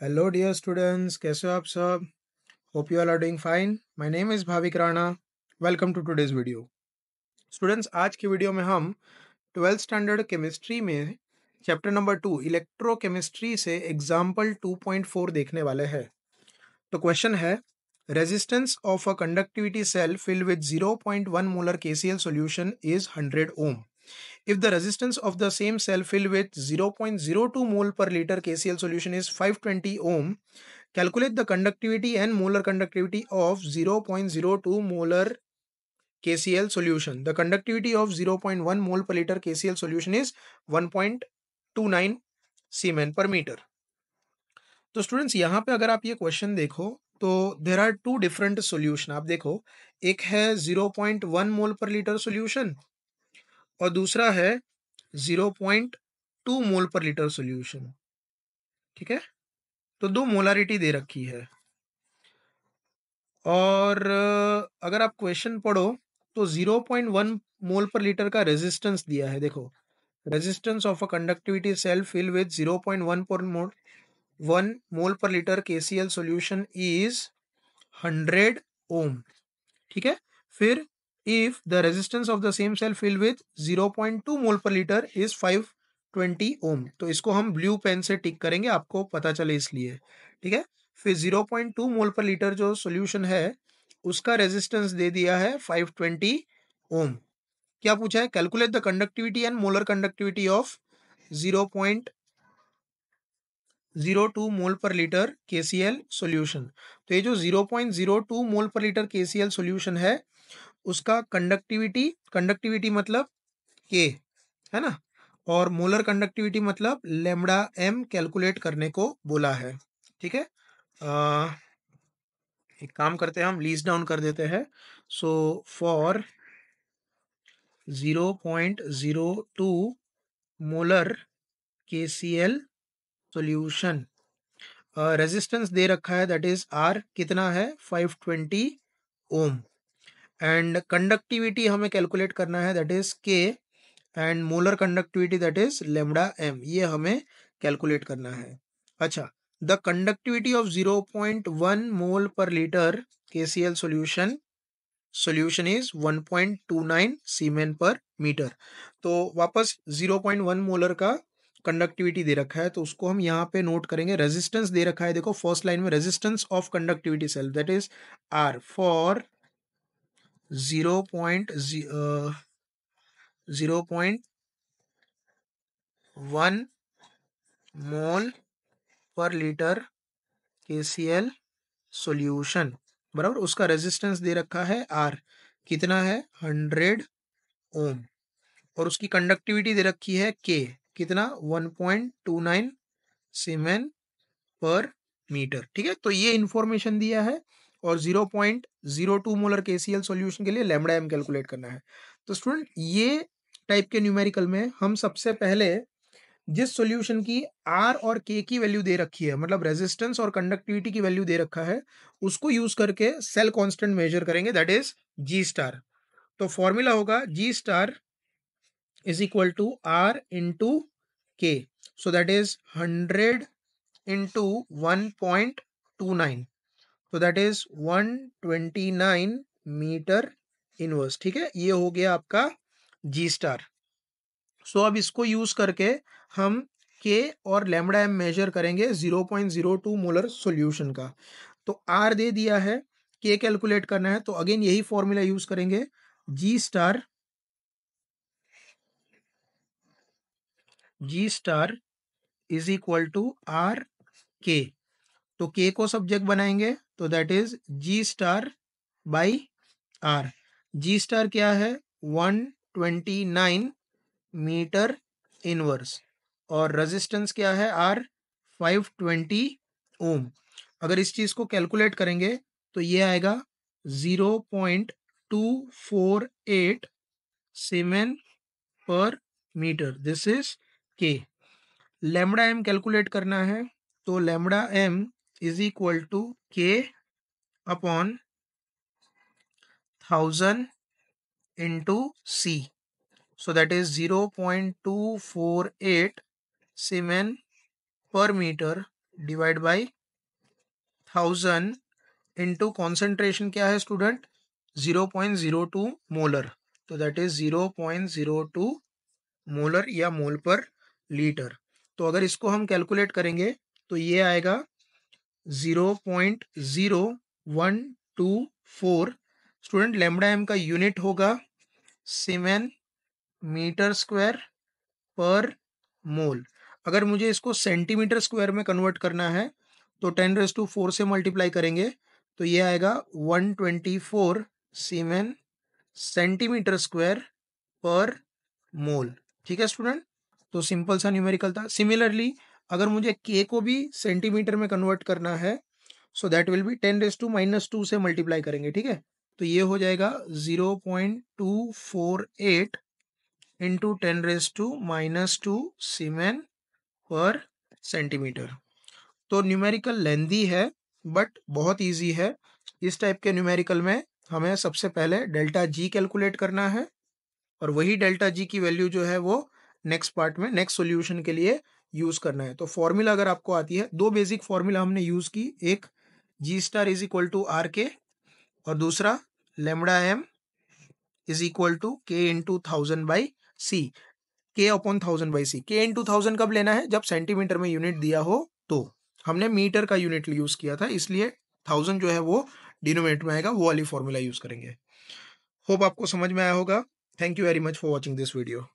Hello dear students, कैसे हो आप सब? Hope you all are doing fine. My name is Bhavik Rana. Welcome to today's video. Students, आज की वीडियो में हम 12th स्टैंडर्ड केमिस्ट्री में चैप्टर नंबर 2 इलेक्ट्रोकेमिस्ट्री से एग्जाम्पल 2.4 देखने वाले हैं। तो क्वेश्चन है, resistance of a conductivity cell filled with 0.1 molar KCl solution is 100 ohm. If the resistance of the same cell filled with 0.02 mole per liter KCl solution is 520 ohm, calculate the conductivity and molar conductivity of 0.02 molar KCl solution. The conductivity of 0.1 mole per liter KCl solution is 1.29 semen per metre. तो students, यहाँ पे अगर आप ये question देखो तो there are two different solution. आप देखो, एक है 0.1 मोल पर लीटर सॉल्यूशन और दूसरा है 0.2 मोल पर लीटर सॉल्यूशन। ठीक है, तो दो मोलारिटी दे रखी है और अगर आप क्वेश्चन पढ़ो तो 0.1 मोल पर लीटर का रेजिस्टेंस दिया है। देखो, resistance of a conductivity cell fill with 0.1 per mole 1 mole per litre KCl solution is 100 ohm. ठीक है, फिर if the resistance of the same cell fill with 0.2 mole per litre is 520 ओम। तो इसको हम ब्लू पेन से टिक करेंगे, आपको पता चले इसलिए। ठीक है, फिर 0.2 मोल पर लीटर जो सॉल्यूशन है उसका रेजिस्टेंस दे दिया है 520 ओम। क्या पूछा है? Calculate the conductivity and molar conductivity of 0.02 mole per litre KCl solution. तो ये जो 0.02 मोल पर लीटर KCl सॉल्यूशन है उसका कंडक्टिविटी, कंडक्टिविटी मतलब के, है ना, और मोलर कंडक्टिविटी मतलब लेमडा एम कैलकुलेट करने को बोला है। ठीक है, एक काम करते हैं, हम लीस्ट डाउन कर देते हैं। So for 0.02 molar KCl solution, resistance दे रखा है, दैट इज आर कितना है 520 ओम, एंड कंडक्टिविटी हमें कैलकुलेट करना है, that is K, and molar conductivity that is lambda M, ये हमें कैलकुलेट करना है। अच्छा, the conductivity of 0.1 mole per litre KCl solution is 1.29 semen per metre. तो वापस 0.1 मोलर का कंडक्टिविटी दे रखा है तो उसको हम यहाँ पे नोट करेंगे। रेजिस्टेंस दे रखा है, देखो फर्स्ट लाइन में, resistance of conductivity cell that is R for 0.1 mole per litre KCl solution, बराबर, उसका रेजिस्टेंस दे रखा है आर, कितना है 100 ओम, और उसकी कंडक्टिविटी दे रखी है के, कितना 1.29 सीमेन पर मीटर। ठीक है, तो ये इंफॉर्मेशन दिया है और 0.02 मोलर KCl सॉल्यूशन के लिए लैम्बडा एम कैलकुलेट करना है। तो स्टूडेंट, ये टाइप के न्यूमेरिकल में हम सबसे पहले जिस सॉल्यूशन की आर और के की वैल्यू दे रखी है, मतलब रेजिस्टेंस और कंडक्टिविटी की वैल्यू दे रखा है, उसको यूज करके सेल कांस्टेंट मेजर करेंगे, दैट इज जी स्टार। तो फॉर्मूला होगा जी star is equal to R into K. So that is 100 into 1.29. So that is 129 metre inverse. ठीक है, ये हो गया आपका जी स्टार। सो अब इसको यूज करके हम के और लैम्बडा एम मेजर करेंगे 0.02 मोलर सॉल्यूशन का। तो आर दे दिया है, के कैलकुलेट करना है, तो अगेन यही फॉर्मूला यूज करेंगे, G star is equal to R K. तो के को सब्जेक्ट बनाएंगे तो that is G star by R. G star क्या है 129 मीटर इनवर्स, और रेजिस्टेंस क्या है आर 520 ओम। अगर इस चीज को कैलकुलेट करेंगे तो ये आएगा 0.248 siemens per metre, this is K. Lambda M calculate करना है तो lambda M is equal to K upon 1000 into C. So that is 0.248 siemens per metre divide by 1000 into concentration क्या है स्टूडेंट, 0.02 मोलर, तो दैट इज 0.02 मोलर या mole per litre. तो अगर इसको हम कैलकुलेट करेंगे तो ये आएगा 0.0124। स्टूडेंट लैम्बडा एम का यूनिट होगा सीमेन मीटर स्क्वायर पर मोल। अगर मुझे इसको सेंटीमीटर स्क्वायर में कन्वर्ट करना है तो 10⁴ से मल्टीप्लाई करेंगे तो ये आएगा 124 सीमेन सेंटीमीटर स्क्वायर पर मोल। ठीक है स्टूडेंट, तो सिंपल सा न्यूमेरिकल था। सिमिलरली अगर मुझे के को भी सेंटीमीटर में कन्वर्ट करना है सो दैट विल बी 10⁻² से मल्टीप्लाई करेंगे। ठीक है, तो ये हो जाएगा 0.248 इंटू 10⁻² सीमेन पर सेंटीमीटर। तो न्यूमेरिकल लेंदी है बट बहुत इजी है। इस टाइप के न्यूमेरिकल में हमें सबसे पहले डेल्टा जी कैलकुलेट करना है और वही डेल्टा जी की वैल्यू जो है वो नेक्स्ट पार्ट में नेक्स्ट सॉल्यूशन के लिए यूज करना है। तो फॉर्मूला अगर आपको आती है, दो बेसिक फॉर्मूला हमने यूज की, एक G star is equal to R K और दूसरा lambda M is equal to K into 1000/c, K upon 1000/c। के इंटू 1000 कब लेना है, जब सेंटीमीटर में यूनिट दिया हो। तो हमने मीटर का यूनिट यूज किया था, इसलिए 1000 जो है वो डिनोमिनेटर में आएगा, वो वाली फॉर्मूला यूज करेंगे। होप आपको समझ में आया होगा। Thank you very much for watching this video.